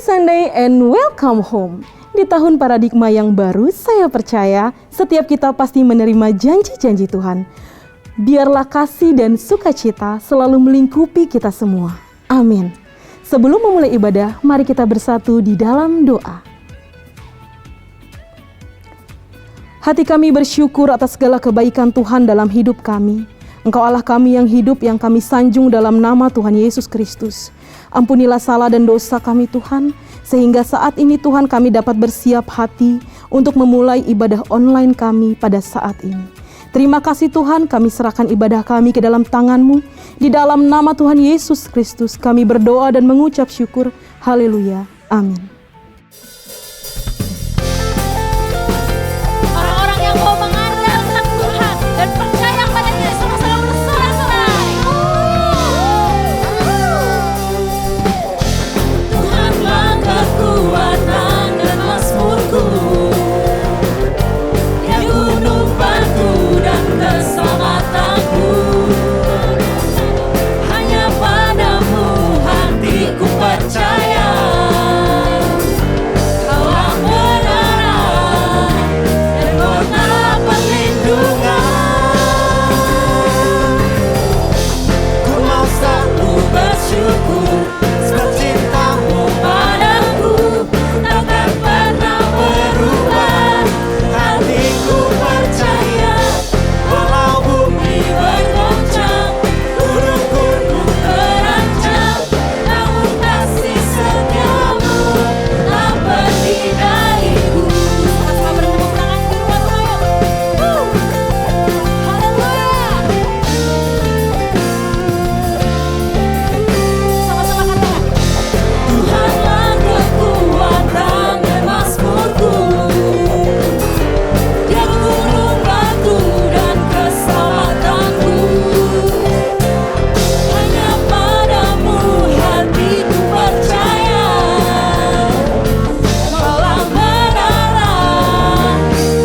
Sunday and welcome home. Di tahun paradigma yang baru, saya percaya setiap kita pasti menerima janji-janji Tuhan. Biarlah kasih dan sukacita selalu melingkupi kita semua. Amin. Sebelum memulai ibadah, mari kita bersatu di dalam doa. Hati kami bersyukur atas segala kebaikan Tuhan dalam hidup kami. Engkau Allah kami yang hidup, yang kami sanjung dalam nama Tuhan Yesus Kristus. Ampunilah salah dan dosa kami Tuhan, sehingga saat ini Tuhan kami dapat bersiap hati untuk memulai ibadah online kami pada saat ini. Terima kasih Tuhan, kami serahkan ibadah kami ke dalam tangan-Mu. Di dalam nama Tuhan Yesus Kristus kami berdoa dan mengucap syukur. Haleluya. Amin. Orang-orang yang mau mengandalkan Tuhan dan percaya padanya sama-sama bersorak-sorai. Tuhanlah kekuatan dan mazmurku, ya gunung batu dan keselamatanku. Hanya padamu hatiku percaya. Kaulah menara dan kota perlindungan. Ku mau selalu bersyukur sebab cintamu padaku takkan pernah berubah. Hatiku percaya walau bumi bergoncang, gunung-gunung terancam, namun kasih setiamu tak pergi dariku. Sama-sama bertepuk tangan di rumah Tuhan. Haleluya. Sama-sama katakan, Tuhanlah kekuatan dan mazmurku, dia gunung batu dan keselamatanku. Hanya padamu hatiku percaya. Kaulah menara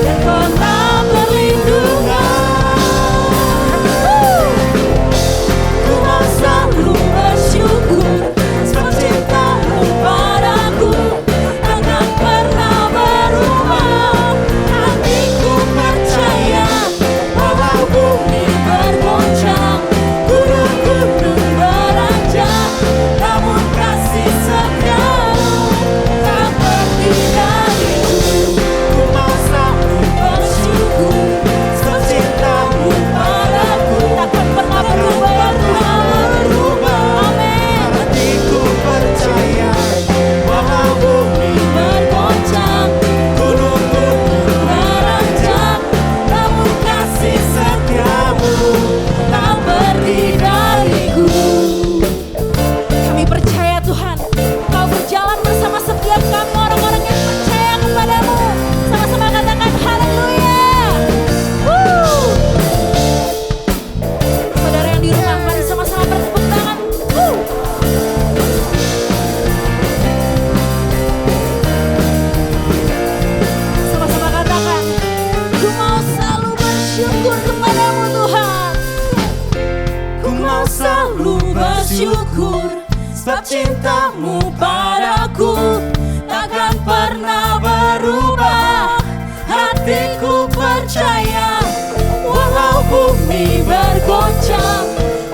dan kota perlindungan. Ku mau selalu bersyukur sebab cintamu padaku takkan pernah berubah. Hatiku percaya walau bumi bergoncang, gunung-gunung beranjak, namun kasih setiamu tak pergi dariku. Ku mau selalu bersyukur sebab cintamu padaku takkan pernah berubah. Amin. Hatiku percaya walau bumi bergoncang, gunung-gunung beranjak, namun kasih setiamu tak pergi dariku. Kami percaya Tuhan, Kau berjalan bersama setiap kami orang-orang yang percaya kepadamu. Sama-sama katakan haleluya. Saudara yang di rumah, mari sama-sama bertepuk tangan. Sama-sama katakan, ku mau selalu bersyukur kepadamu Tuhan. Ku mau selalu bersyukur sebab cintamu padaku takkan pernah berubah. Hatiku percaya walau bumi bergoncang,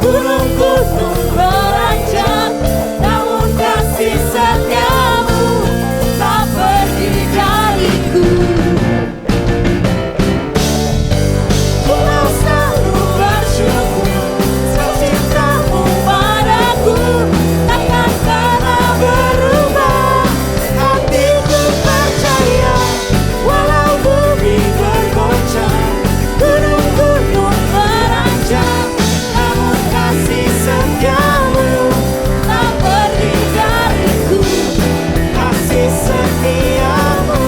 gunung-gunung beranjak, namun kasih setiamu tak pergi dariku. Ku mau selalu bersyukur sebab cintamu padaku takkan pernah berubah. Hatiku percaya walau bumi bergoncang, gunung-gunung beranjak, namun kasih setiamu tak pergi dariku. Kasih setiamu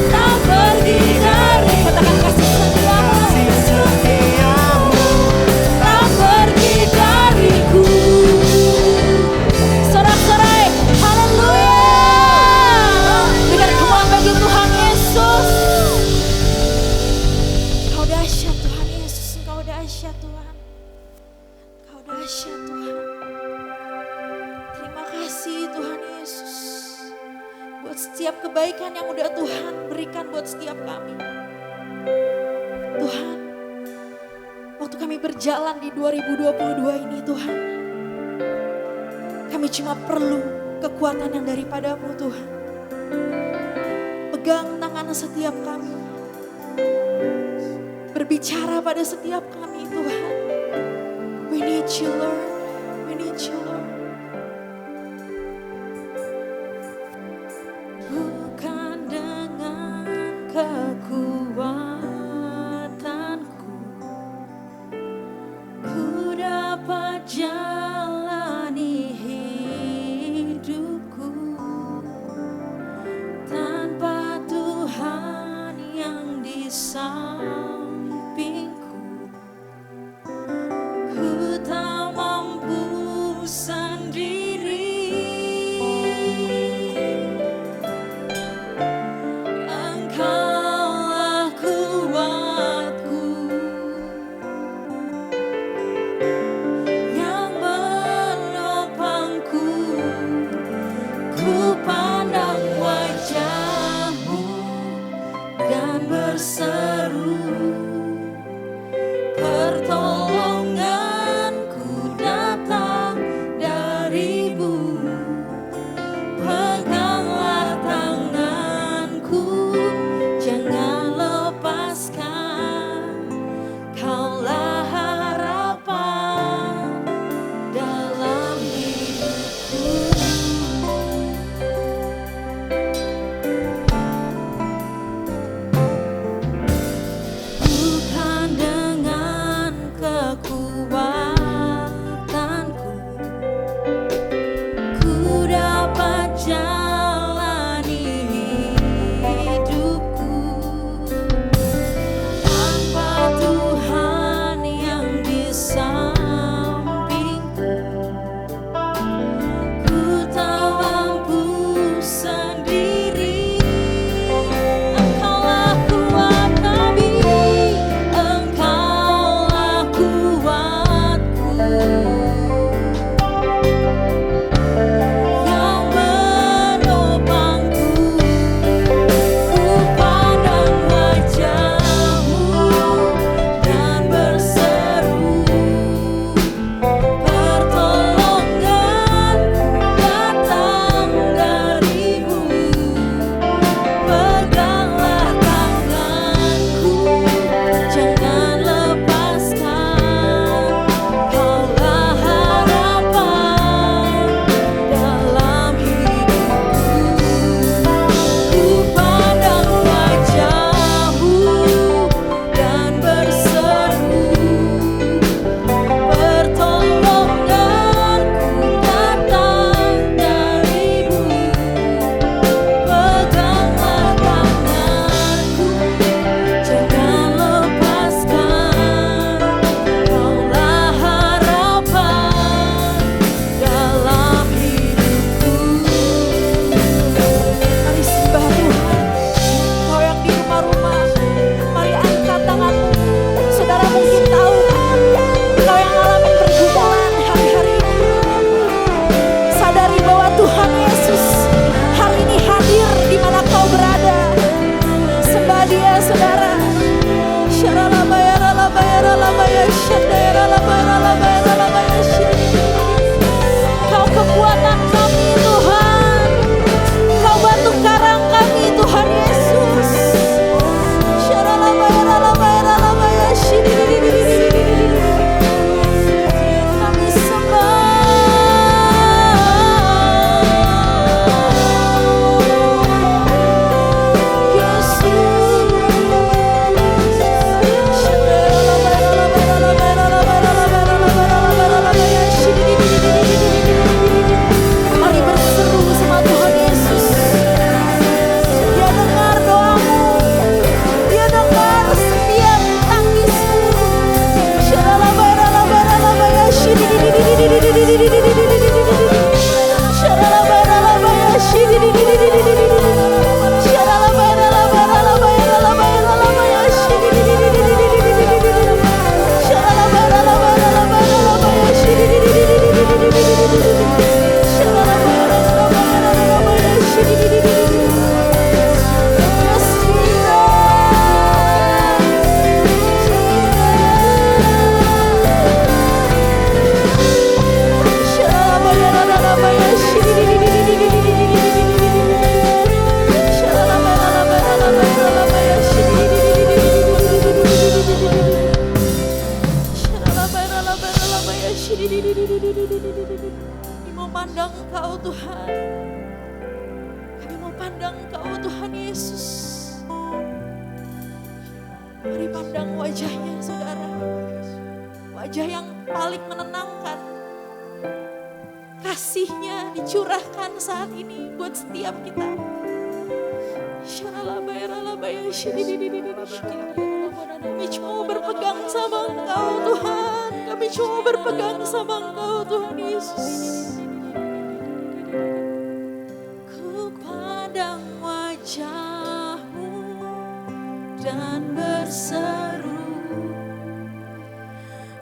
tak pergi dariku. Katakan kasih setiamu. Kasih setiamu tak pergi dariku. Sorak-sorai, haleluya. Berikan kemuliaan bagi Tuhan Yesus. Kau dahsyat Tuhan Yesus, Engkau dahsyat Tuhan. Kau dahsyat Tuhan. Terima kasih Tuhan Yesus. setiap kebaikan yang udah Tuhan berikan buat setiap kami. Tuhan, waktu kami berjalan di 2022 ini Tuhan, kami cuma perlu kekuatan yang daripadamu Tuhan. Pegang tangan setiap kami, berbicara pada setiap kami Tuhan. We need you Lord, we need you Lord. Bukan dengan kekuatanku ku dapat jalani hidupku tanpa Tuhan yang di sampingku. Ku tak mampu sendiri. Engkaulah kuatku yang menopangku. Ku pandang wajah-Mu dan berseru, pertolonganku datang dari Kami mau pandang Engkau Tuhan. Kami mau pandang Engkau Tuhan Yesus. Mari pandang wajahnya saudara. Wajah yang paling menenangkan. Kasihnya dicurahkan saat ini buat setiap kita. Kami cuma berpegang sama Engkau Tuhan. Kami cuma berpegang sama Engkau Tuhan Yesus. Ku pandang wajah-Mu dan berseru,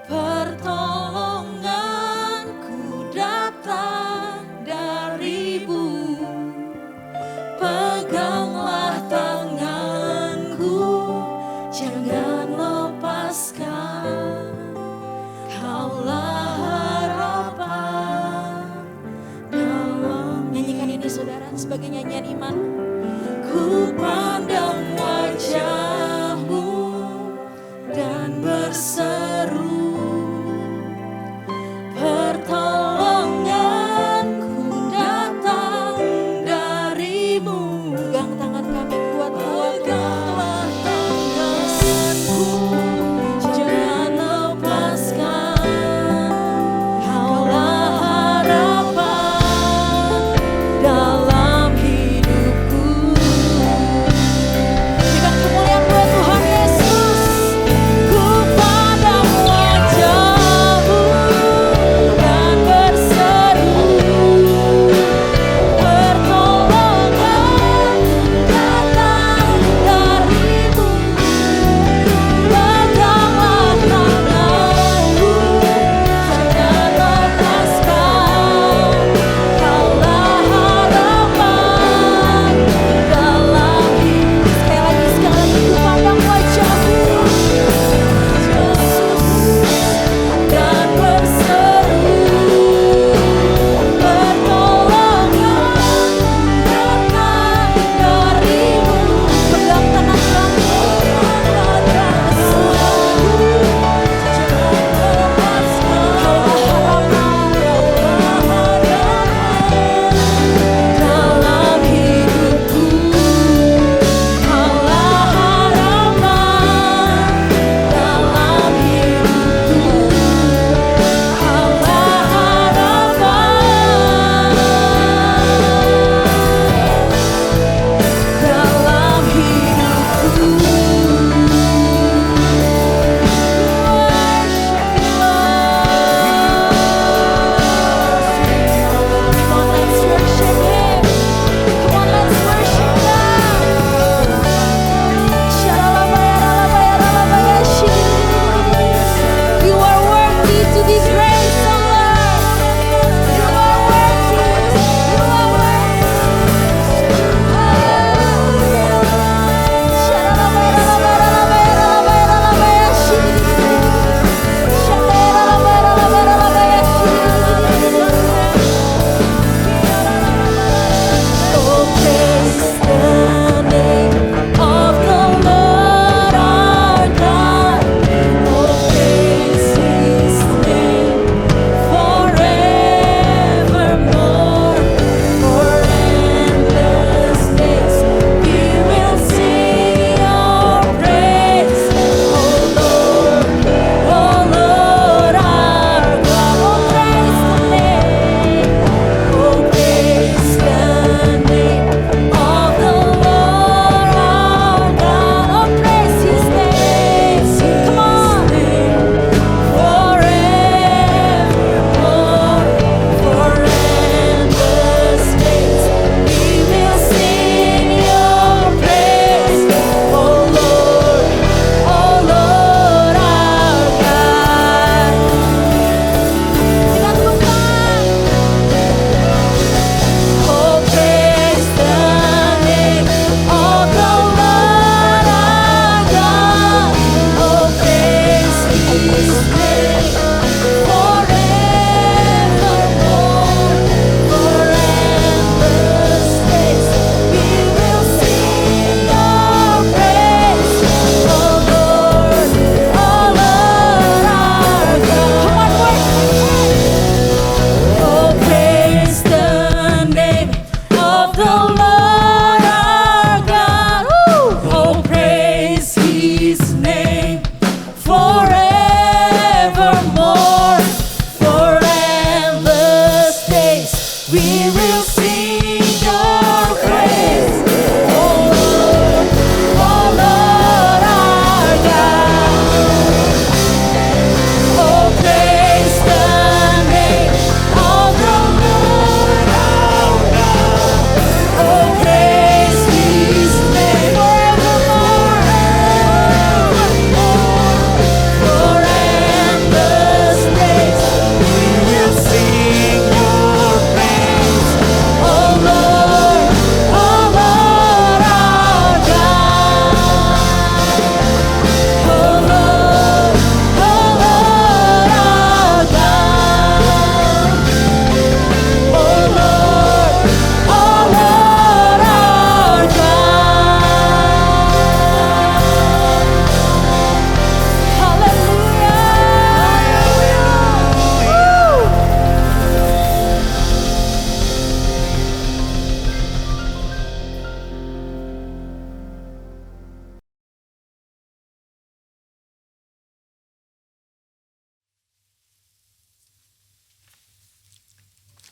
pertolonganku datang dari-Mu. Peganglah tanganku, jangan lepaskan. Kaulah harapan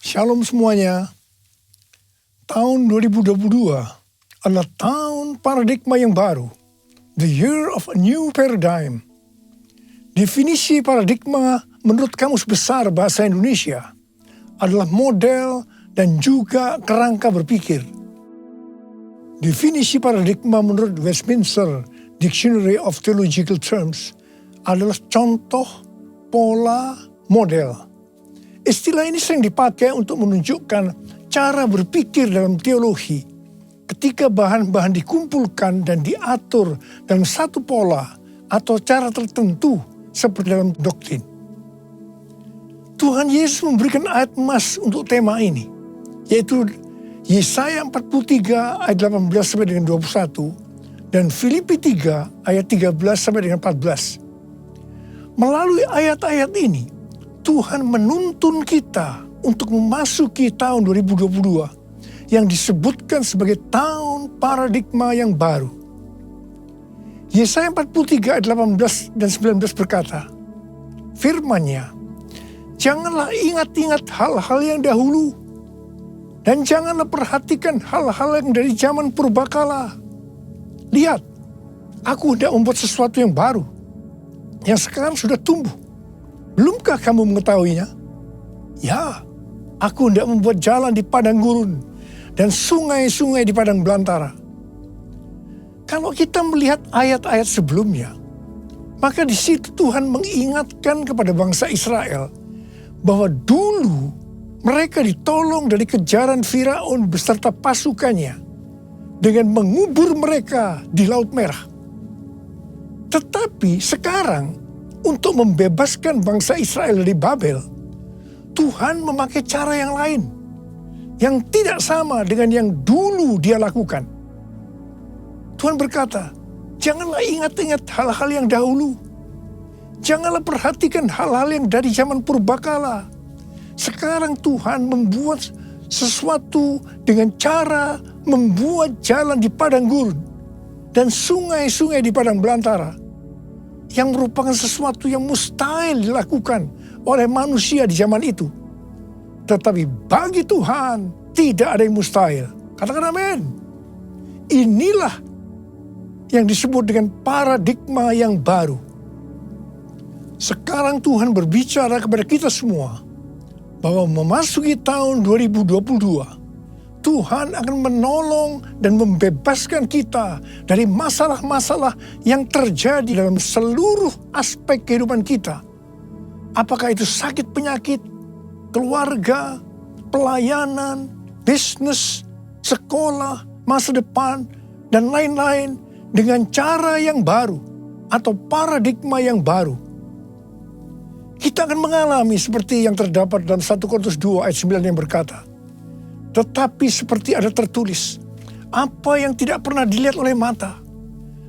Shalom semuanya. Tahun 2022 adalah tahun paradigma yang baru. The year of a new paradigm. Definisi paradigma menurut Kamus Besar Bahasa Indonesia adalah model dan juga kerangka berpikir. Definisi paradigma menurut Westminster Dictionary of Theological Terms adalah contoh, pola, model. Istilah ini sering dipakai untuk menunjukkan cara berpikir dalam teologi ketika bahan-bahan dikumpulkan dan diatur dalam satu pola atau cara tertentu seperti dalam doktrin. Tuhan Yesus memberikan ayat emas untuk tema ini, yaitu Yesaya 43 ayat 18 sampai dengan 21 dan Filipi 3 ayat 13 sampai dengan 14. Melalui ayat-ayat ini, Tuhan menuntun kita untuk memasuki tahun 2022 yang disebutkan sebagai tahun paradigma yang baru. Yesaya 43 ayat 18 dan 19 berkata, firman-Nya, janganlah ingat-ingat hal-hal yang dahulu, dan janganlah perhatikan hal-hal yang dari zaman purbakala. Lihat, aku hendak membuat sesuatu yang baru, yang sekarang sudah tumbuh. Belumkah kamu mengetahuinya? Ya, aku hendak membuat jalan di padang gurun dan sungai-sungai di padang belantara. Kalau kita melihat ayat-ayat sebelumnya, maka di situ Tuhan mengingatkan kepada bangsa Israel bahwa dulu mereka ditolong dari kejaran Firaun beserta pasukannya dengan mengubur mereka di Laut Merah. Tetapi sekarang, untuk membebaskan bangsa Israel dari Babel, Tuhan memakai cara yang lain, yang tidak sama dengan yang dulu dia lakukan. Tuhan berkata, janganlah ingat-ingat hal-hal yang dahulu. Janganlah perhatikan hal-hal yang dari zaman purbakala. Sekarang Tuhan membuat sesuatu dengan cara membuat jalan di padang gurun dan sungai-sungai di padang belantara, yang merupakan sesuatu yang mustahil dilakukan oleh manusia di zaman itu. Tetapi bagi Tuhan tidak ada yang mustahil. Katakan amin. Inilah yang disebut dengan paradigma yang baru. Sekarang Tuhan berbicara kepada kita semua bahwa memasuki tahun 2022, Tuhan akan menolong dan membebaskan kita dari masalah-masalah yang terjadi dalam seluruh aspek kehidupan kita. Apakah itu sakit penyakit, keluarga, pelayanan, bisnis, sekolah, masa depan, dan lain-lain dengan cara yang baru atau paradigma yang baru. Kita akan mengalami seperti yang terdapat dalam 1 Korintus 2 ayat 9 yang berkata, tetapi seperti ada tertulis, apa yang tidak pernah dilihat oleh mata,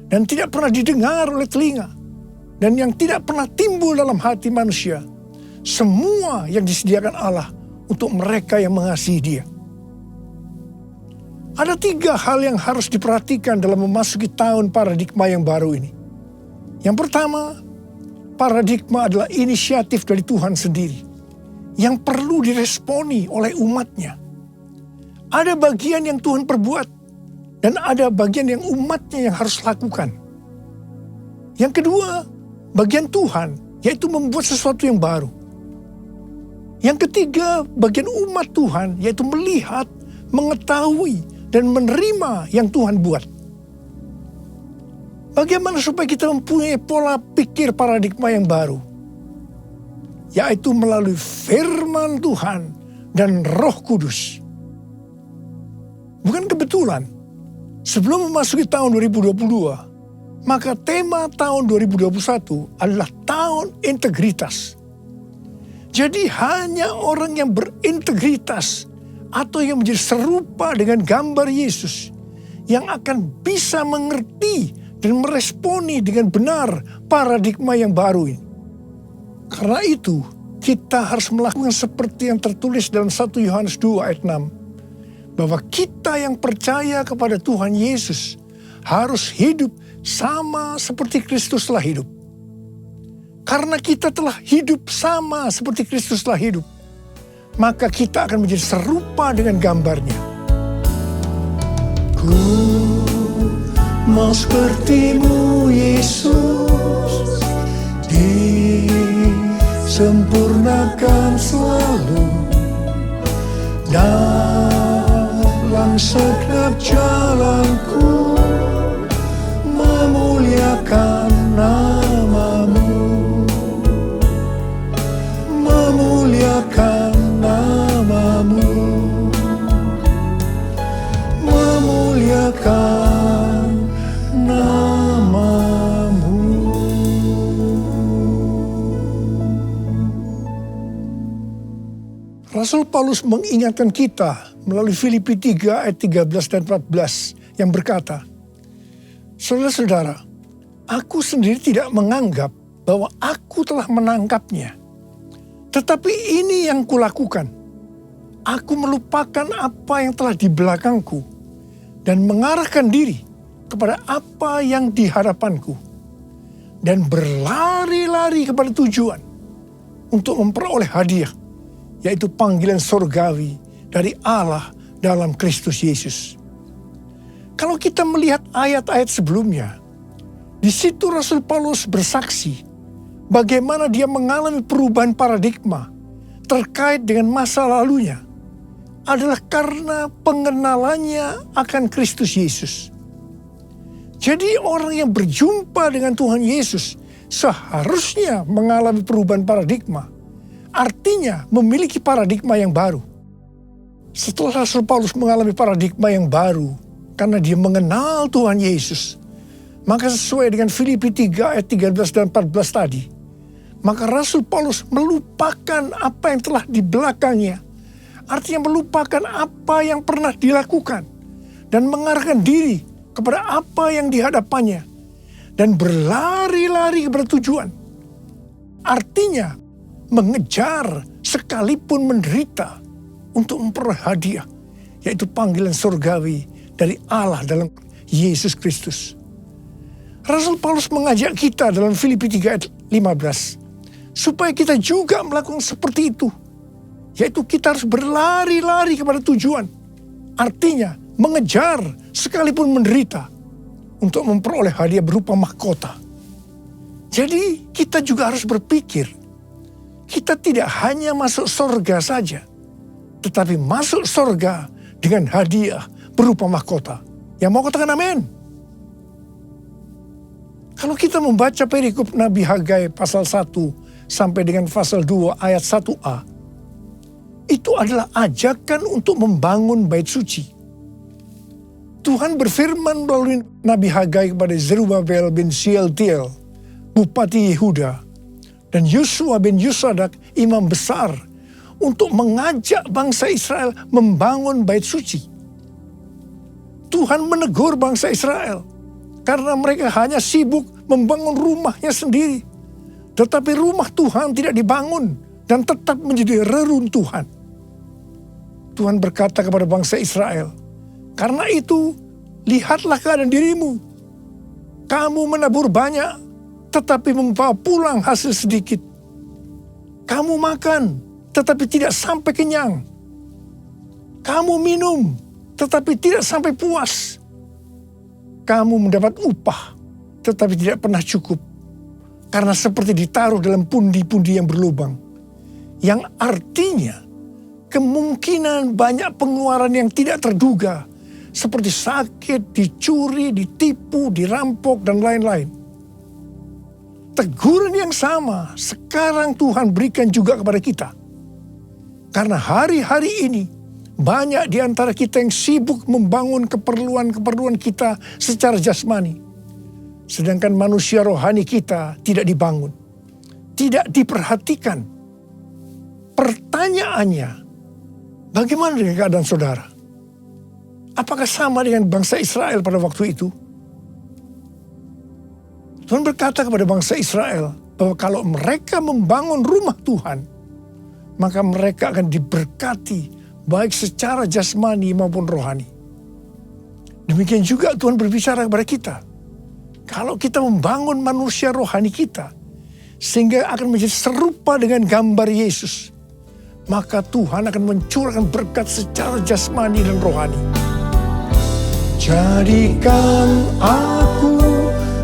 dan tidak pernah didengar oleh telinga, dan yang tidak pernah timbul dalam hati manusia, semua yang disediakan Allah untuk mereka yang mengasihi Dia. Ada 3 hal yang harus diperhatikan dalam memasuki tahun paradigma yang baru ini. Yang pertama, paradigma adalah inisiatif dari Tuhan sendiri, yang perlu diresponi oleh umatnya. Ada bagian yang Tuhan perbuat, dan ada bagian yang umatnya yang harus lakukan. Yang kedua, bagian Tuhan, yaitu membuat sesuatu yang baru. Yang ketiga, bagian umat Tuhan, yaitu melihat, mengetahui, dan menerima yang Tuhan buat. Bagaimana supaya kita mempunyai pola pikir paradigma yang baru? Yaitu melalui firman Tuhan dan Roh Kudus. Bukan kebetulan, sebelum memasuki tahun 2022, maka tema tahun 2021 adalah tahun integritas. Jadi hanya orang yang berintegritas atau yang menjadi serupa dengan gambar Yesus yang akan bisa mengerti dan meresponi dengan benar paradigma yang baru ini. Karena itu, kita harus melakukan seperti yang tertulis dalam 1 Yohanes 2 ayat 6. Bahwa kita yang percaya kepada Tuhan Yesus harus hidup sama seperti Kristus telah hidup. Karena kita telah hidup sama seperti Kristus telah hidup, maka kita akan menjadi serupa dengan gambarnya. Ku mau seperti-Mu Yesus, disempurnakan selalu dalam segenap jalanku, memuliakan nama-Mu, memuliakan nama-Mu, memuliakan nama-Mu. Rasul Paulus mengingatkan kita melalui Filipi 3 ayat 13 dan 14 yang berkata, saudara-saudara, aku sendiri tidak menganggap bahwa aku telah menangkapnya. Tetapi ini yang kulakukan. Aku melupakan apa yang telah di belakangku dan mengarahkan diri kepada apa yang di hadapanku. Dan berlari-lari kepada tujuan untuk memperoleh hadiah, yaitu panggilan surgawi dari Allah dalam Kristus Yesus. Kalau kita melihat ayat-ayat sebelumnya, di situ Rasul Paulus bersaksi bagaimana dia mengalami perubahan paradigma terkait dengan masa lalunya adalah karena pengenalannya akan Kristus Yesus. Jadi orang yang berjumpa dengan Tuhan Yesus seharusnya mengalami perubahan paradigma. Artinya memiliki paradigma yang baru. Setelah Rasul Paulus mengalami paradigma yang baru karena dia mengenal Tuhan Yesus, maka sesuai dengan Filipi 3 ayat 13 dan 14 tadi, maka Rasul Paulus melupakan apa yang telah di belakangnya. Artinya melupakan apa yang pernah dilakukan dan mengarahkan diri kepada apa yang di hadapannya dan berlari-lari kepada tujuan. Artinya mengejar sekalipun menderita untuk memperoleh hadiah, yaitu panggilan surgawi dari Allah dalam Yesus Kristus. Rasul Paulus mengajak kita dalam Filipi 3 ayat 15 supaya kita juga melakukan seperti itu, yaitu kita harus berlari-lari kepada tujuan. Artinya mengejar sekalipun menderita untuk memperoleh hadiah berupa mahkota. Jadi kita juga harus berpikir, kita tidak hanya masuk surga saja, tetapi masuk surga dengan hadiah berupa mahkota. Yang mau katakan amin? Kalau kita membaca perikop Nabi Hagai pasal 1 sampai dengan pasal 2 ayat 1a, itu adalah ajakan untuk membangun bait suci. Tuhan berfirman melalui Nabi Hagai kepada Zerubabel bin Shealtiel, Bupati Yehuda, dan Yosua bin Yosadak, imam besar, untuk mengajak bangsa Israel membangun bait suci. Tuhan menegur bangsa Israel karena mereka hanya sibuk membangun rumahnya sendiri. Tetapi rumah Tuhan tidak dibangun dan tetap menjadi reruntuhan. Tuhan berkata kepada bangsa Israel, karena itu lihatlah keadaan dirimu. Kamu menabur banyak, tetapi membawa pulang hasil sedikit. Kamu makan, tetapi tidak sampai kenyang. Kamu minum, tetapi tidak sampai puas. Kamu mendapat upah, tetapi tidak pernah cukup. Karena seperti ditaruh dalam pundi-pundi yang berlubang. Yang artinya, kemungkinan banyak pengeluaran yang tidak terduga, seperti sakit, dicuri, ditipu, dirampok, dan lain-lain. Teguran yang sama sekarang Tuhan berikan juga kepada kita. Karena hari-hari ini banyak di antara kita yang sibuk membangun keperluan-keperluan kita secara jasmani. Sedangkan manusia rohani kita tidak dibangun, tidak diperhatikan. Pertanyaannya, bagaimana dengan keadaan saudara? Apakah sama dengan bangsa Israel pada waktu itu? Tuhan berkata kepada bangsa Israel bahwa kalau mereka membangun rumah Tuhan, maka mereka akan diberkati baik secara jasmani maupun rohani. Demikian juga Tuhan berbicara kepada kita. Kalau kita membangun manusia rohani kita, sehingga akan menjadi serupa dengan gambar Yesus, maka Tuhan akan mencurahkan berkat secara jasmani dan rohani. Jadikan aku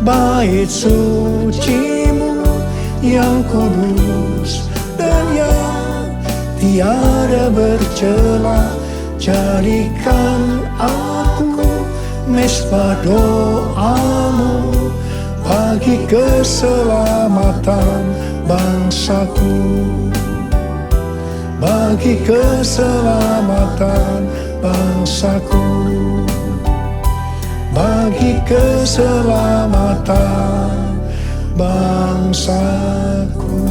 bait suci-Mu yang kudus dan yang tiada bercela. Jadikan aku mesbah doa-Mu bagi keselamatan bangsaku, bagi keselamatan bangsaku, bagi keselamatan bangsaku.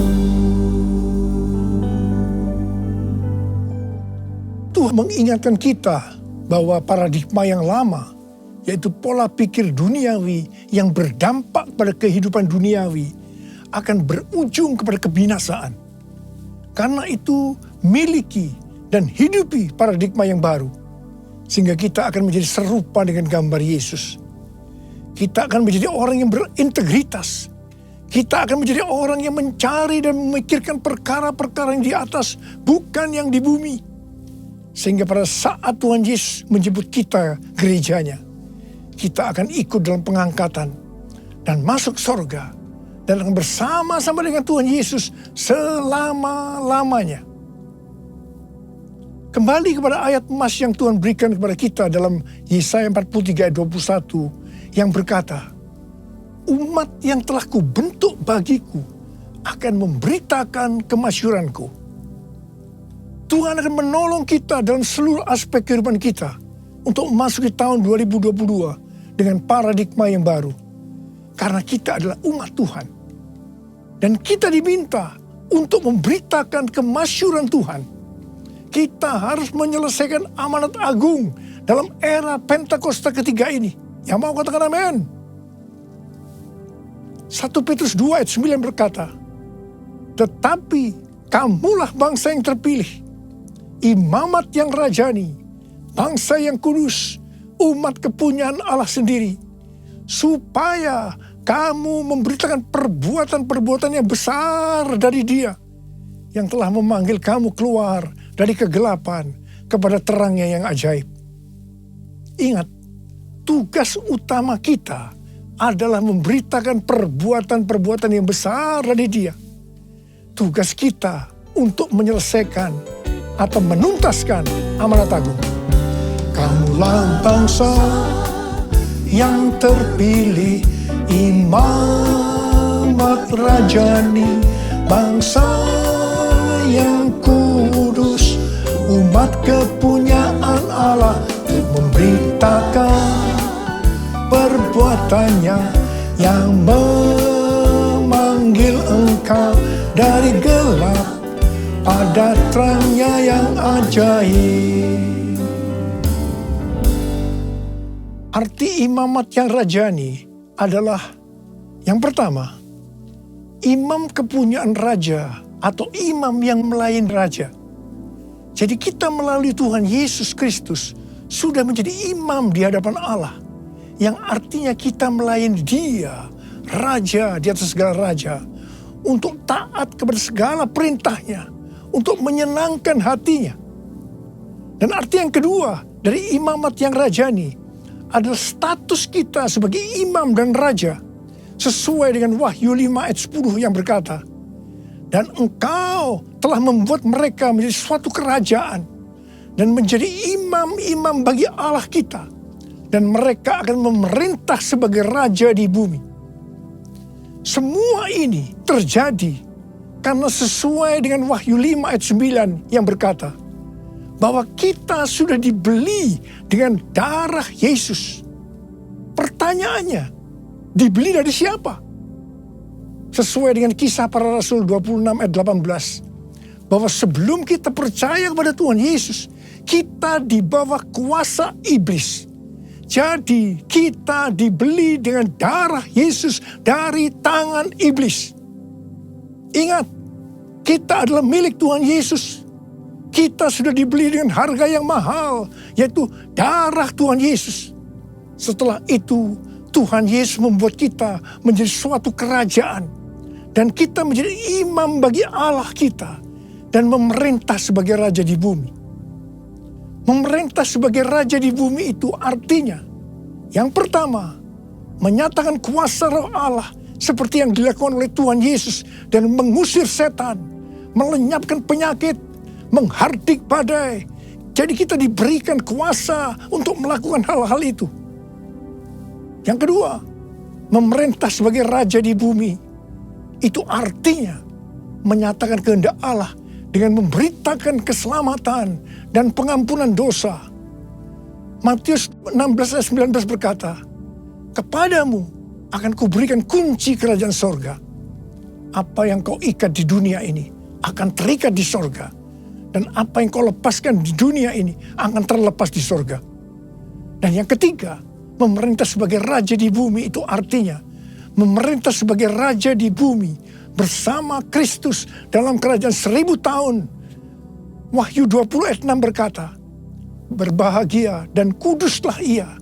Tuhan mengingatkan kita bahwa paradigma yang lama, yaitu pola pikir duniawi yang berdampak pada kehidupan duniawi, akan berujung kepada kebinasaan. Karena itu, miliki dan hidupi paradigma yang baru, sehingga kita akan menjadi serupa dengan gambar Yesus. Kita akan menjadi orang yang berintegritas. Kita akan menjadi orang yang mencari dan memikirkan perkara-perkara yang di atas, bukan yang di bumi. Sehingga pada saat Tuhan Yesus menjemput kita gerejanya, kita akan ikut dalam pengangkatan dan masuk surga dan akan bersama-sama dengan Tuhan Yesus selama-lamanya. Kembali kepada ayat emas yang Tuhan berikan kepada kita dalam Yesaya 43 ayat 21 yang berkata, umat yang telah kubentuk bagiku akan memberitakan kemasyhuranku. Tuhan akan menolong kita dalam seluruh aspek kehidupan kita untuk memasuki tahun 2022 dengan paradigma yang baru. Karena kita adalah umat Tuhan. Dan kita diminta untuk memberitakan kemasyhuran Tuhan. Kita harus menyelesaikan amanat agung dalam era Pentakosta ketiga ini. Yang mau katakan amin? 1 Petrus 2 ayat 9 berkata, tetapi kamulah bangsa yang terpilih, imamat yang rajani, bangsa yang kudus, umat kepunyaan Allah sendiri, supaya kamu memberitakan perbuatan-perbuatan yang besar dari Dia, yang telah memanggil kamu keluar dari kegelapan kepada terangnya yang ajaib. Ingat, tugas utama kita adalah memberitakan perbuatan-perbuatan yang besar dari Dia. Tugas kita untuk menyelesaikan atau menuntaskan amanat agung. Kamulah bangsa yang terpilih, imamat rajani, bangsa yang kudus, umat kepunyaan Allah, untuk memberitakan perbuatannya yang memanggil engkau dari gelap pada terangnya yang ajaib. Arti imamat yang rajani adalah yang pertama, imam kepunyaan raja atau imam yang melayani raja. Jadi kita melalui Tuhan Yesus Kristus sudah menjadi imam di hadapan Allah, yang artinya kita melayani Dia, Raja di atas segala raja, untuk taat kepada segala perintahnya, untuk menyenangkan hatinya. Dan arti yang kedua dari imamat yang rajani adalah status kita sebagai imam dan raja, sesuai dengan Wahyu 5 ayat 10 yang berkata, dan engkau telah membuat mereka menjadi suatu kerajaan dan menjadi imam-imam bagi Allah kita, dan mereka akan memerintah sebagai raja di bumi. Semua ini terjadi karena sesuai dengan Wahyu 5 ayat 9 yang berkata bahwa kita sudah dibeli dengan darah Yesus. Pertanyaannya, dibeli dari siapa? Sesuai dengan Kisah Para Rasul 26 ayat 18, bahwa sebelum kita percaya kepada Tuhan Yesus, kita di bawah kuasa iblis. Jadi kita dibeli dengan darah Yesus dari tangan iblis. Ingat, kita adalah milik Tuhan Yesus. Kita sudah dibeli dengan harga yang mahal, yaitu darah Tuhan Yesus. Setelah itu, Tuhan Yesus membuat kita menjadi suatu kerajaan. Dan kita menjadi imam bagi Allah kita. dan memerintah sebagai raja di bumi. Memerintah sebagai raja di bumi itu artinya, yang pertama, menyatakan kuasa roh Allah seperti yang dilakukan oleh Tuhan Yesus dan mengusir setan, melenyapkan penyakit, menghardik badai. Jadi kita diberikan kuasa untuk melakukan hal-hal itu. Yang kedua, memerintah sebagai raja di bumi. Itu artinya menyatakan kehendak Allah dengan memberitakan keselamatan dan pengampunan dosa. Matius 16 ayat 19 berkata, "Kepadamu akan kuberikan kunci kerajaan sorga. Apa yang kau ikat di dunia ini akan terikat di sorga. Dan apa yang kau lepaskan di dunia ini akan terlepas di sorga." Dan yang ketiga, memerintah sebagai raja di bumi itu artinya memerintah sebagai raja di bumi bersama Kristus dalam kerajaan 1000 tahun. Wahyu 20 ayat 6 berkata, "Berbahagia dan kuduslah ia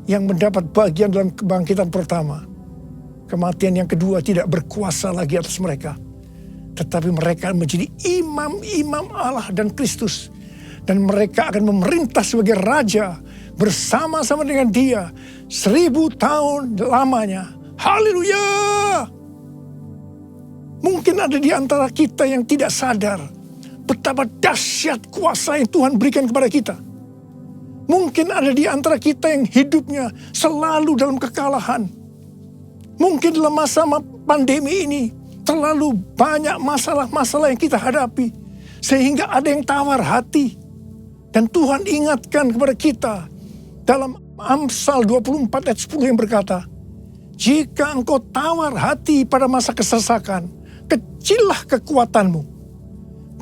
yang mendapat bagian dalam kebangkitan pertama. Kematian yang kedua tidak berkuasa lagi atas mereka. Tetapi mereka menjadi imam-imam Allah dan Kristus. Dan mereka akan memerintah sebagai raja bersama-sama dengan dia 1000 tahun lamanya." Haleluya! Mungkin ada di antara kita yang tidak sadar betapa dahsyat kuasa yang Tuhan berikan kepada kita. Mungkin ada di antara kita yang hidupnya selalu dalam kekalahan. Mungkin dalam masa pandemi ini terlalu banyak masalah-masalah yang kita hadapi, sehingga ada yang tawar hati. Dan Tuhan ingatkan kepada kita dalam Amsal 24 ayat 10 yang berkata, "Jika engkau tawar hati pada masa kesesakan, kecillah kekuatanmu.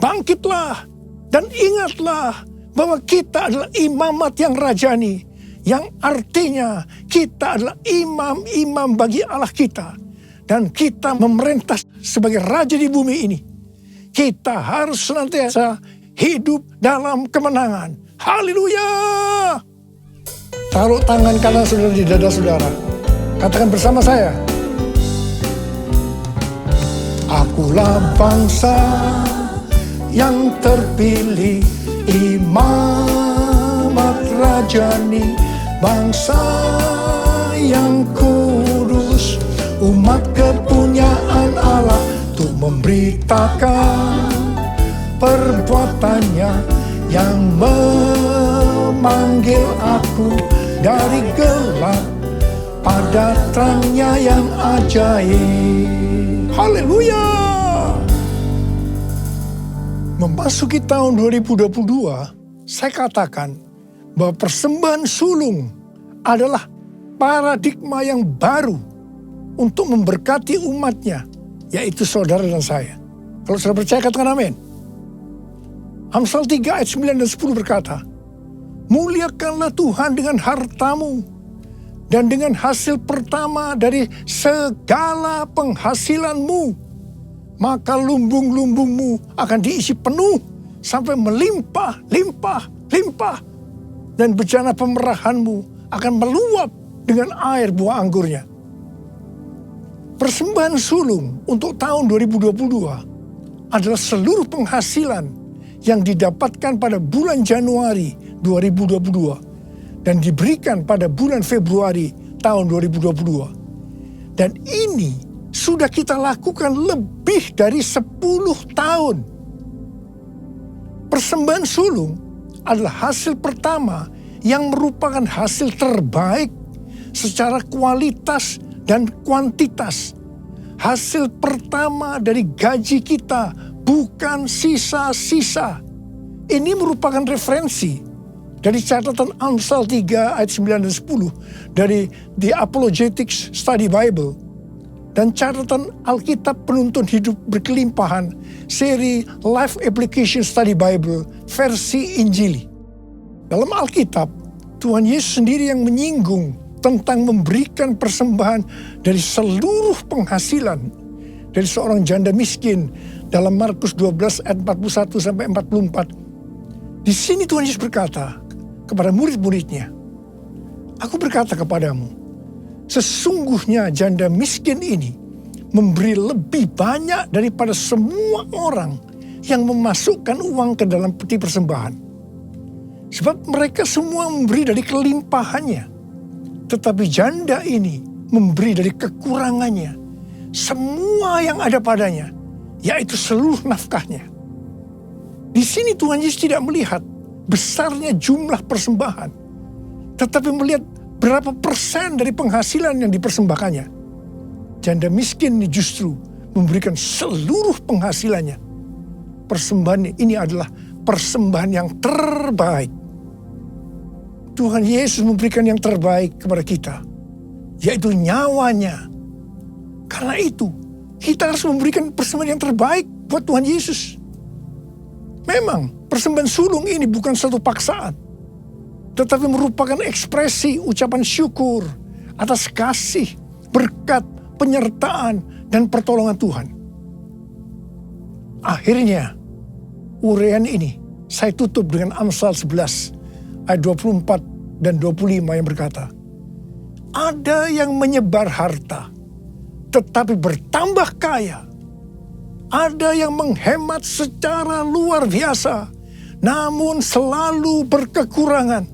Bangkitlah dan ingatlah bahwa kita adalah imamat yang rajani, yang artinya kita adalah imam-imam bagi Allah kita. Dan kita memerintah sebagai raja di bumi ini. Kita harus senantiasa hidup dalam kemenangan." Haleluya! Taruh tangan kanan saudara di dada saudara. Katakan bersama saya, "Akulah bangsa yang terpilih, imamat rajani, bangsa yang kudus, umat kepunyaan Allah, untuk memberitakan perbuatannya yang memanggil aku dari gelap pada terangnya yang ajaib." Haleluya! Memasuki tahun 2022, saya katakan bahwa persembahan sulung adalah paradigma yang baru untuk memberkati umatnya, yaitu saudara dan saya. Kalau saudara percaya, katakan amin. Amsal 3 ayat 9 dan 10 berkata, "Muliakanlah Tuhan dengan hartamu dan dengan hasil pertama dari segala penghasilanmu. Maka lumbung-lumbungmu akan diisi penuh sampai melimpah, limpah, limpah. Dan bejana pemerahanmu akan meluap dengan air buah anggurnya." Persembahan sulung untuk tahun 2022 adalah seluruh penghasilan yang didapatkan pada bulan Januari 2022 dan diberikan pada bulan Februari tahun 2022. Dan ini sudah kita lakukan lebih dari 10 tahun. Persembahan sulung adalah hasil pertama yang merupakan hasil terbaik secara kualitas dan kuantitas. Hasil pertama dari gaji kita, bukan sisa-sisa. Ini merupakan referensi dari catatan Amsal 3 ayat 9 dan 10 dari The Apologetics Study Bible dan catatan Alkitab Penuntun Hidup Berkelimpahan seri Life Application Study Bible versi Injili. Dalam Alkitab, Tuhan Yesus sendiri yang menyinggung tentang memberikan persembahan dari seluruh penghasilan dari seorang janda miskin dalam Markus 12 ayat 41 sampai 44. Di sini Tuhan Yesus berkata kepada murid-muridnya, "Aku berkata kepadamu, sesungguhnya janda miskin ini memberi lebih banyak daripada semua orang yang memasukkan uang ke dalam peti persembahan. Sebab mereka semua memberi dari kelimpahannya. Tetapi janda ini memberi dari kekurangannya. Semua yang ada padanya, yaitu seluruh nafkahnya. Di sini Tuhan Yesus tidak melihat besarnya jumlah persembahan, tetapi melihat berapa persen dari penghasilan yang dipersembahkannya. Janda miskin ini justru memberikan seluruh penghasilannya. Persembahan ini adalah persembahan yang terbaik. Tuhan Yesus memberikan yang terbaik kepada kita, yaitu nyawanya. Karena itu, kita harus memberikan persembahan yang terbaik buat Tuhan Yesus. Memang, persembahan sulung ini bukan satu paksaan, tetapi merupakan ekspresi ucapan syukur atas kasih, berkat, penyertaan, dan pertolongan Tuhan. Akhirnya, uraian ini saya tutup dengan Amsal 11 ayat 24 dan 25 yang berkata, ada yang menyebar harta, tetapi bertambah kaya. Ada yang menghemat secara luar biasa, namun selalu berkekurangan.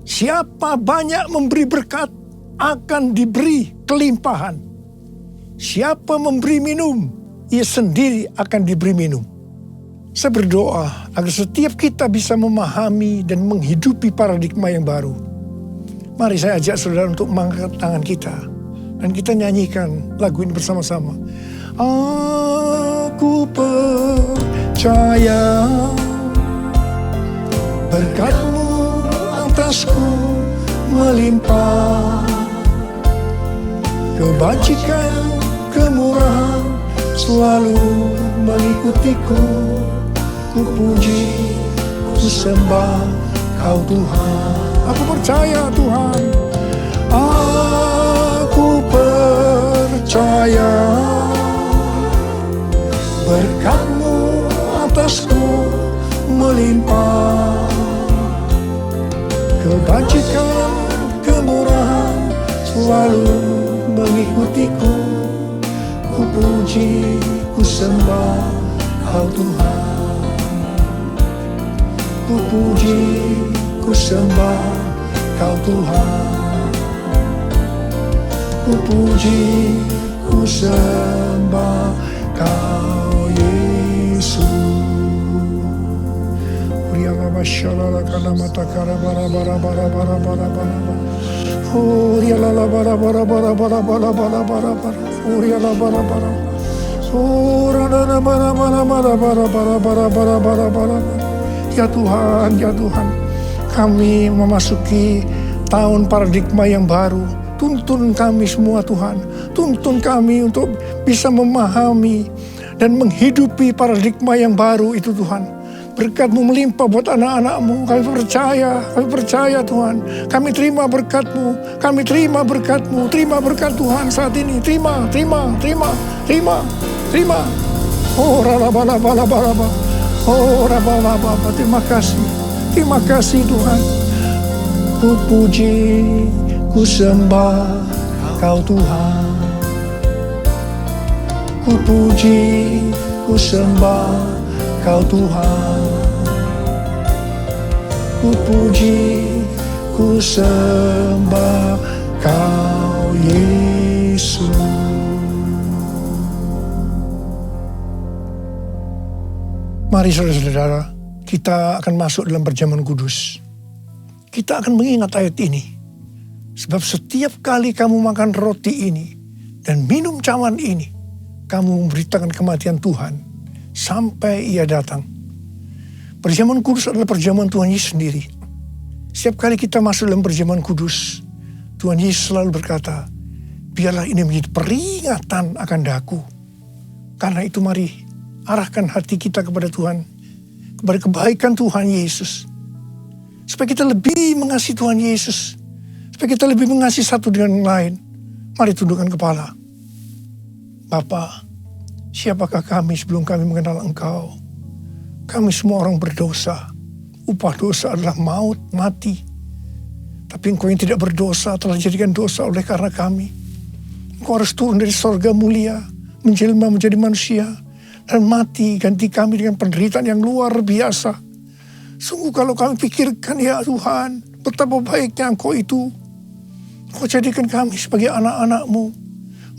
Siapa banyak memberi berkat, akan diberi kelimpahan. Siapa memberi minum, ia sendiri akan diberi minum. Saya berdoa agar setiap kita bisa memahami dan menghidupi paradigma yang baru. Mari saya ajak saudara untuk mengangkat tangan kita. Dan kita nyanyikan lagu ini bersama-sama. Aku percaya berkat-Mu atasku melimpah. Kebajikan, kemurahan selalu mengikutiku. Ku puji, ku sembah Kau Tuhan. Aku percaya Tuhan. Aku percaya berkat-Mu atasku melimpah. Kebajikan, kemurahan selalu mengikutiku. Ku puji, ku sembah Kau Tuhan. Ku puji, ku sembah Kau Tuhan. Ku puji, ku sembah Kau Yesus. Uriala bashalala kana matakara bara bara bara bara bara bara. Uriala bara bara bara bara bara bara bara bara. Uriala bara bara. Urana bara bara bara bara bara bara bara bara bara. Ya Tuhan, ya Tuhan, kami memasuki tahun paradigma yang baru. Tuntun kami semua Tuhan, tuntun kami untuk bisa memahami dan menghidupi paradigma yang baru itu Tuhan. Berkat-Mu melimpah buat anak-anak-Mu, kami percaya Tuhan. Kami terima berkat-Mu, kami terima berkat-Mu, terima berkat Tuhan saat ini. Terima. Oh, rala-bala-bala-bala. Oh, rala-bala-bala. Terima kasih Tuhan. Ku puji, ku sembah Kau Tuhan. Ku puji, ku sembah Kau Tuhan. Ku puji, ku sembah Kau Yesus. Mari saudara-saudara, kita akan masuk dalam perjamuan kudus. Kita akan mengingat ayat ini. Sebab setiap kali kamu makan roti ini dan minum cawan ini, kamu memberitakan kematian Tuhan sampai Ia datang. Perjamuan kudus adalah perjamuan Tuhan Yesus sendiri. Setiap kali kita masuk dalam perjamuan kudus, Tuhan Yesus selalu berkata, biarlah ini menjadi peringatan akan daku. Karena itu mari arahkan hati kita kepada Tuhan, kepada kebaikan Tuhan Yesus. Supaya kita lebih mengasihi Tuhan Yesus. Supaya kita lebih mengasihi satu dengan yang lain. Mari tundukkan kepala. Bapa, siapakah kami sebelum kami mengenal Engkau? Kami semua orang berdosa. Upah dosa adalah maut, mati. Tapi Engkau yang tidak berdosa telah dijadikan dosa oleh karena kami. Engkau harus turun dari sorga mulia, menjelma menjadi manusia, dan mati ganti kami dengan penderitaan yang luar biasa. Sungguh kalau kami pikirkan ya Tuhan, betapa baiknya Engkau itu. Engkau jadikan kami sebagai anak-anak-Mu.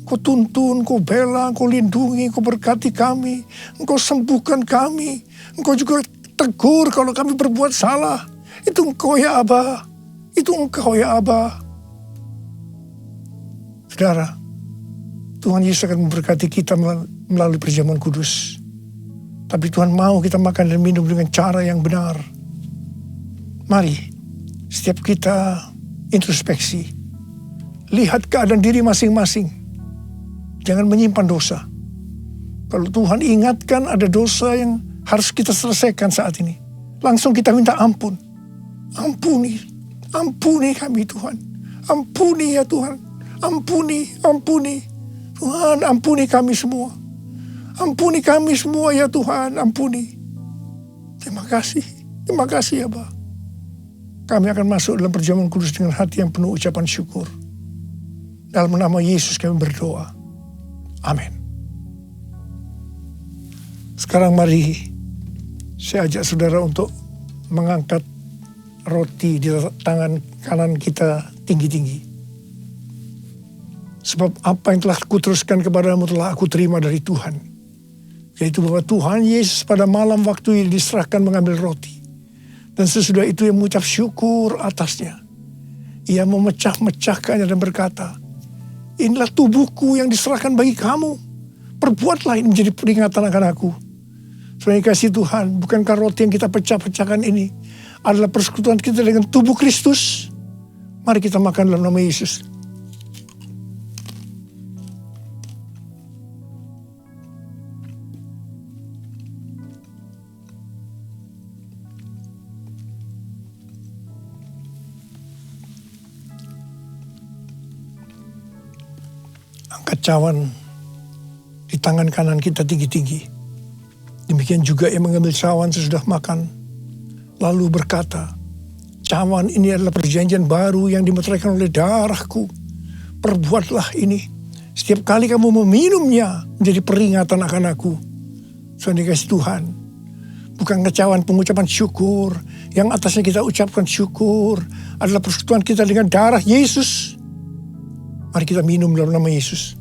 Engkau tuntun, Engkau bela, Engkau lindungi, Engkau berkati kami. Engkau sembuhkan kami. Engkau juga tegur kalau kami berbuat salah. Itu Engkau ya Aba. Itu Engkau ya Aba. Saudara, Tuhan Yesus akan memberkati kita melalui perjamuan kudus. Tapi Tuhan mau kita makan dan minum dengan cara yang benar. Mari, setiap kita introspeksi. Lihat keadaan diri masing-masing. Jangan menyimpan dosa. Kalau Tuhan ingatkan ada dosa yang harus kita selesaikan saat ini, langsung kita minta ampun. Ampuni kami Tuhan. Ampuni ya Tuhan. Ampuni. Tuhan, ampuni kami semua. Ampuni kami semua ya Tuhan, ampuni. Terima kasih ya Bapa. Kami akan masuk dalam perjamuan kudus dengan hati yang penuh ucapan syukur. Dalam nama Yesus kami berdoa. Amin. Sekarang mari saya ajak saudara untuk mengangkat roti di tangan kanan kita tinggi-tinggi. Sebab apa yang telah kuteruskan kepadamu telah aku terima dari Tuhan. Yaitu bahwa Tuhan Yesus pada malam waktu ini diserahkan mengambil roti. Dan sesudah itu ia mengucap syukur atasnya. Ia memecah-mecahkannya dan berkata, inilah tubuhku yang diserahkan bagi kamu. Perbuatlah ini menjadi peringatan akan aku. Saudara kasih Tuhan, bukankah roti yang kita pecah-pecahkan ini adalah persekutuan kita dengan tubuh Kristus? Mari kita makan dalam nama Yesus. Angkat cawan di tangan kanan kita tinggi-tinggi. Demikian juga ia mengambil cawan sesudah makan. Lalu berkata, cawan ini adalah perjanjian baru yang dimeteraikan oleh darahku. Perbuatlah ini. Setiap kali kamu meminumnya menjadi peringatan akan aku. Saudara kasih Tuhan. Bukan cawan pengucapan syukur. Yang atasnya kita ucapkan syukur. Adalah persekutuan kita dengan darah Yesus. Mari kita minum dalam nama Yesus.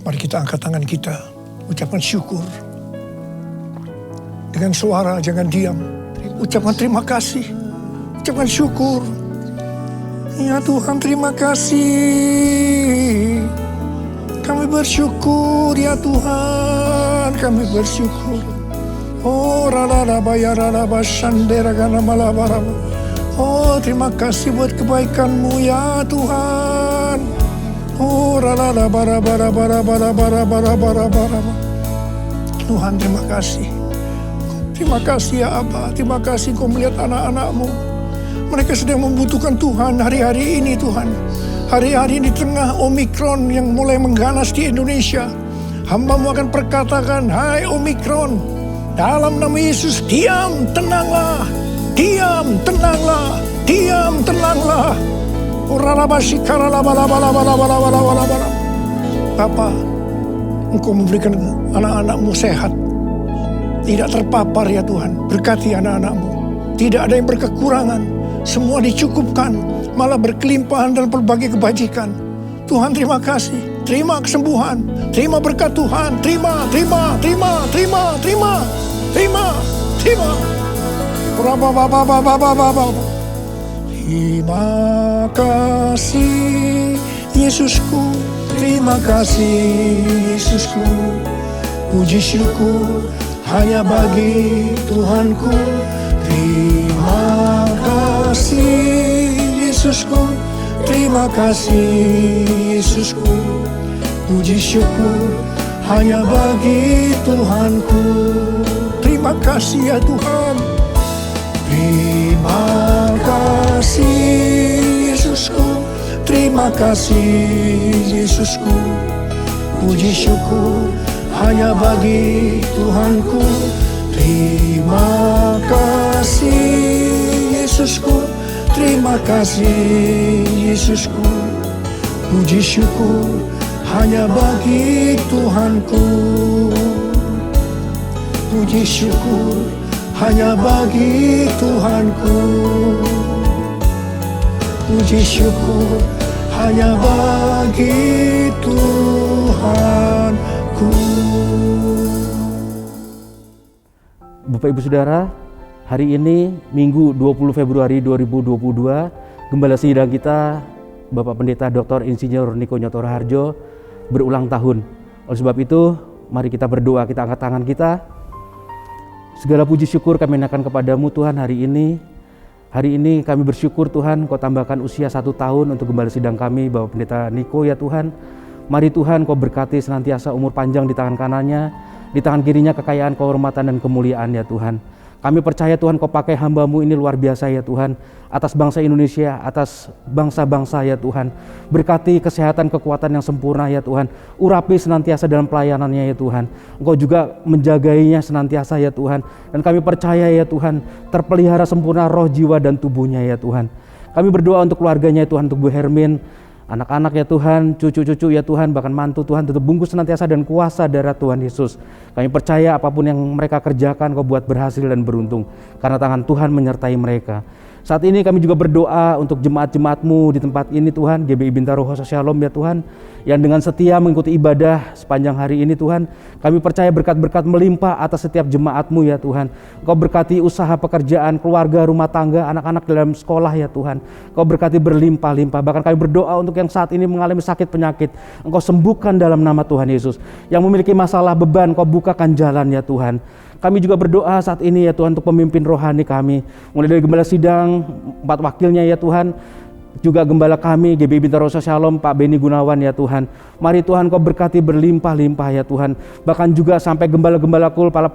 Mari kita angkat tangan kita, ucapkan syukur. Dengan suara, jangan diam. Ucapkan terima kasih, ucapkan syukur. Ya Tuhan, terima kasih. Kami bersyukur ya Tuhan, kami bersyukur. Oh ralaba ya ralaba shandera gana malabaraba. Oh terima kasih buat kebaikan-Mu ya Tuhan. Oh ralaba bara bara bara bara bara bara bara. Tuhan terima kasih. Terima kasih ya Aba, terima kasih Kau melihat anak-anak-Mu. Mereka sedang membutuhkan Tuhan hari-hari ini Tuhan. Hari-hari di tengah Omikron yang mulai mengganas di Indonesia. Hamba-Mu akan perkatakan, hai Omikron, dalam nama Yesus, diam, tenanglah. Diam, tenanglah. Diam, tenanglah. Bapa, Engkau memberikan anak-anak-Mu sehat. Tidak terpapar ya Tuhan. Berkati anak-anak-Mu. Tidak ada yang berkekurangan. Semua dicukupkan. Malah berkelimpahan dalam berbagai kebajikan. Tuhan terima kasih. Terima kesembuhan. Terima berkat Tuhan. Terima. Terima kasih Yesusku. Terima kasih Yesusku. Puji syukur hanya bagi Tuhanku. Terima kasih Yesusku, terima kasih Yesusku. Puji syukur hanya bagi Tuhanku. Terima kasih ya Tuhan. Terima kasih Yesusku. Terima kasih Yesusku. Puji syukur hanya bagi Tuhanku. Terima kasih Yesusku, terima kasih Yesusku. Puji syukur hanya bagi Tuhanku. Puji syukur hanya bagi Tuhanku. Puji syukur hanya bagi Tuhanku. Bapak Ibu Saudara, hari ini Minggu 20 Februari 2022, Gembala Sidang kita Bapak Pendeta Dr. Insinyur Niko Nyoto Raharjo berulang tahun. Oleh sebab itu, mari kita berdoa, kita angkat tangan kita. Segala puji syukur kami naikkan kepadamu Tuhan hari ini. Hari ini kami bersyukur Tuhan, Kau tambahkan usia 1 tahun untuk Gembala Sidang kami, Bapak Pendeta Niko ya Tuhan. Mari Tuhan Kau berkati senantiasa umur panjang di tangan kanannya, di tangan kirinya kekayaan, kehormatan, dan kemuliaan ya Tuhan. Kami percaya Tuhan Kau pakai hamba-Mu ini luar biasa ya Tuhan, atas bangsa Indonesia, atas bangsa-bangsa ya Tuhan. Berkati kesehatan, kekuatan yang sempurna ya Tuhan. Urapi senantiasa dalam pelayanannya ya Tuhan. Engkau juga menjagainya senantiasa ya Tuhan. Dan kami percaya ya Tuhan, terpelihara sempurna roh, jiwa, dan tubuhnya ya Tuhan. Kami berdoa untuk keluarganya ya Tuhan, untuk Bu Hermin, anak-anak ya Tuhan, cucu-cucu ya Tuhan, bahkan mantu Tuhan, tetap bungkus senantiasa dan kuasa darah Tuhan Yesus. Kami percaya apapun yang mereka kerjakan Kau buat berhasil dan beruntung, karena tangan Tuhan menyertai mereka. Saat ini kami juga berdoa untuk jemaat-jemaat-Mu di tempat ini Tuhan, GBI Bintaro Hosa Shalom ya Tuhan, yang dengan setia mengikuti ibadah sepanjang hari ini Tuhan. Kami percaya berkat-berkat melimpah atas setiap jemaat-Mu ya Tuhan. Kau berkati usaha pekerjaan, keluarga, rumah tangga, anak-anak dalam sekolah ya Tuhan. Kau berkati berlimpah-limpah. Bahkan kami berdoa untuk yang saat ini mengalami sakit penyakit, Engkau sembuhkan dalam nama Tuhan Yesus. Yang memiliki masalah beban, Kau bukakan jalan ya Tuhan. Kami juga berdoa saat ini ya Tuhan untuk pemimpin rohani kami, mulai dari Gembala Sidang, 4 wakilnya ya Tuhan, juga Gembala kami GBI Bintaro Hosa Shalom Pak Beni Gunawan ya Tuhan. Mari Tuhan Kau berkati berlimpah-limpah ya Tuhan. Bahkan juga sampai Gembala-Gembala Kul, para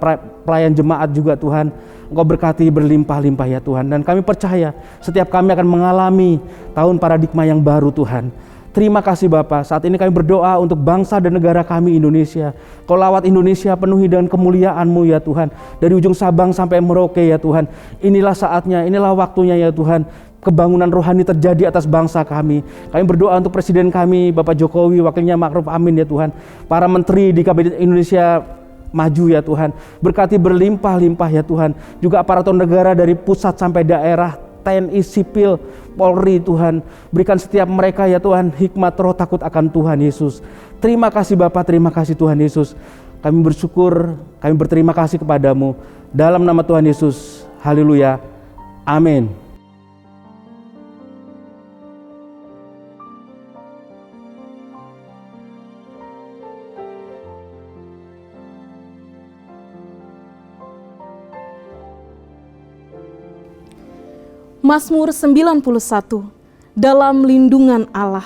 pelayan jemaat juga Tuhan, Engkau berkati berlimpah-limpah ya Tuhan. Dan kami percaya setiap kami akan mengalami tahun paradigma yang baru Tuhan. Terima kasih Bapa. Saat ini kami berdoa untuk bangsa dan negara kami Indonesia. Kau lawat Indonesia penuhi dengan kemuliaan-Mu ya Tuhan. Dari ujung Sabang sampai Merauke ya Tuhan. Inilah saatnya, inilah waktunya ya Tuhan. Kebangunan rohani terjadi atas bangsa kami. Kami berdoa untuk Presiden kami, Bapak Jokowi, wakilnya Ma'ruf Amin ya Tuhan. Para menteri di Kabinet Indonesia Maju ya Tuhan. Berkati berlimpah-limpah ya Tuhan. Juga aparatur negara dari pusat sampai daerah, TNI, sipil, Polri Tuhan. Berikan setiap mereka ya Tuhan hikmat roh takut akan Tuhan Yesus. Terima kasih Bapa, terima kasih Tuhan Yesus. Kami bersyukur, kami berterima kasih kepadamu. Dalam nama Tuhan Yesus, haleluya, amin. Mazmur 91. Dalam lindungan Allah,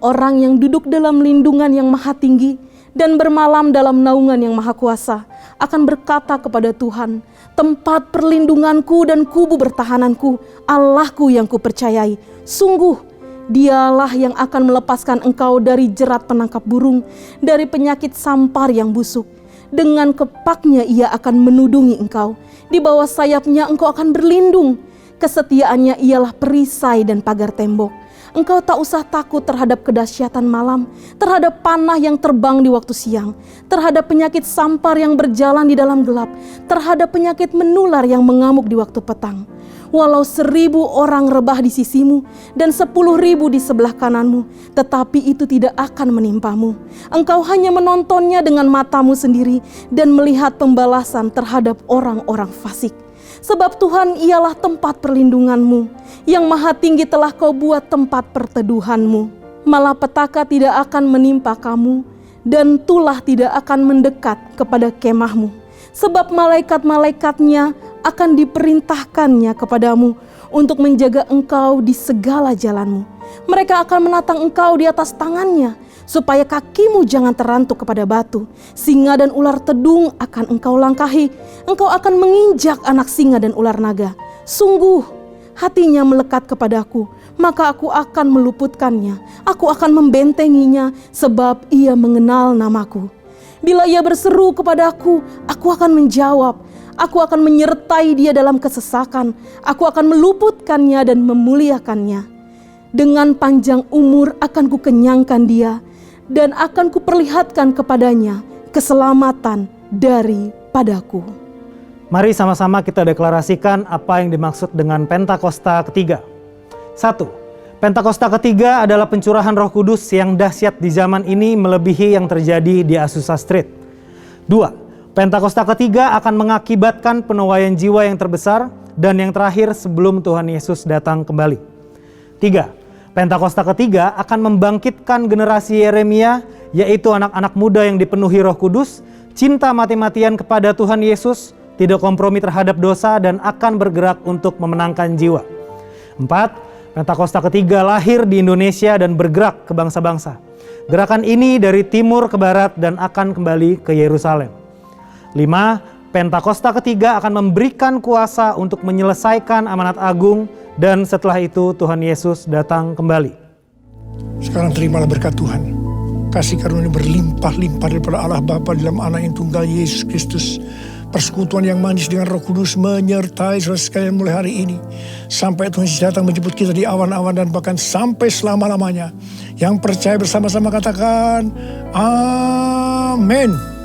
orang yang duduk dalam lindungan yang maha tinggi dan bermalam dalam naungan yang maha kuasa akan berkata kepada Tuhan, tempat perlindunganku dan kubu bertahananku, Allahku yang kupercayai. Sungguh, Dialah yang akan melepaskan engkau dari jerat penangkap burung, dari penyakit sampar yang busuk. Dengan kepaknya Ia akan menudungi engkau, di bawah sayapnya engkau akan berlindung. Kesetiaannya ialah perisai dan pagar tembok. Engkau tak usah takut terhadap kedahsyatan malam, terhadap panah yang terbang di waktu siang, terhadap penyakit sampar yang berjalan di dalam gelap, terhadap penyakit menular yang mengamuk di waktu petang. Walau 1000 orang rebah di sisimu dan 10.000 di sebelah kananmu, tetapi itu tidak akan menimpamu. Engkau hanya menontonnya dengan matamu sendiri dan melihat pembalasan terhadap orang-orang fasik. Sebab Tuhan ialah tempat perlindunganmu, yang maha tinggi telah kau buat tempat perteduhanmu. Malapetaka tidak akan menimpa kamu, dan tulah tidak akan mendekat kepada kemahmu. Sebab malaikat-malaikatnya akan diperintahkannya kepadamu untuk menjaga engkau di segala jalanmu. Mereka akan menatang engkau di atas tangannya, supaya kakimu jangan terantuk kepada batu. Singa dan ular tedung akan engkau langkahi. Engkau akan menginjak anak singa dan ular naga. Sungguh, hatinya melekat kepadaku, maka aku akan meluputkannya. Aku akan membentenginya, sebab ia mengenal namaku. Bila ia berseru kepadaku, aku akan menjawab. Aku akan menyertai dia dalam kesesakan. Aku akan meluputkannya dan memuliakannya. Dengan panjang umur akan kukenyangkan dia dan akan kuperlihatkan kepadanya keselamatan daripadaku. Mari sama-sama kita deklarasikan apa yang dimaksud dengan Pentakosta ketiga. 1. Pentakosta ketiga adalah pencurahan Roh Kudus yang dahsyat di zaman ini melebihi yang terjadi di Azusa Street. 2. Pentakosta ketiga akan mengakibatkan penuaian jiwa yang terbesar dan yang terakhir sebelum Tuhan Yesus datang kembali. 3. Pentakosta ketiga akan membangkitkan generasi Yeremia, yaitu anak-anak muda yang dipenuhi Roh Kudus, cinta mati-matian kepada Tuhan Yesus, tidak kompromi terhadap dosa, dan akan bergerak untuk memenangkan jiwa. 4. Pentakosta ketiga lahir di Indonesia dan bergerak ke bangsa-bangsa. Gerakan ini dari timur ke barat dan akan kembali ke Yerusalem. 5. Pentakosta ketiga akan memberikan kuasa untuk menyelesaikan amanat agung, dan setelah itu Tuhan Yesus datang kembali. Sekarang terimalah berkat Tuhan. Kasih karunia berlimpah-limpah daripada Allah Bapa dalam Anak yang tunggal Yesus Kristus. Persekutuan yang manis dengan Roh Kudus menyertai saudara sekalian mulai hari ini. Sampai Tuhan Yesus datang menjemput kita di awan-awan dan bahkan sampai selama-lamanya. Yang percaya bersama-sama katakan, Amin.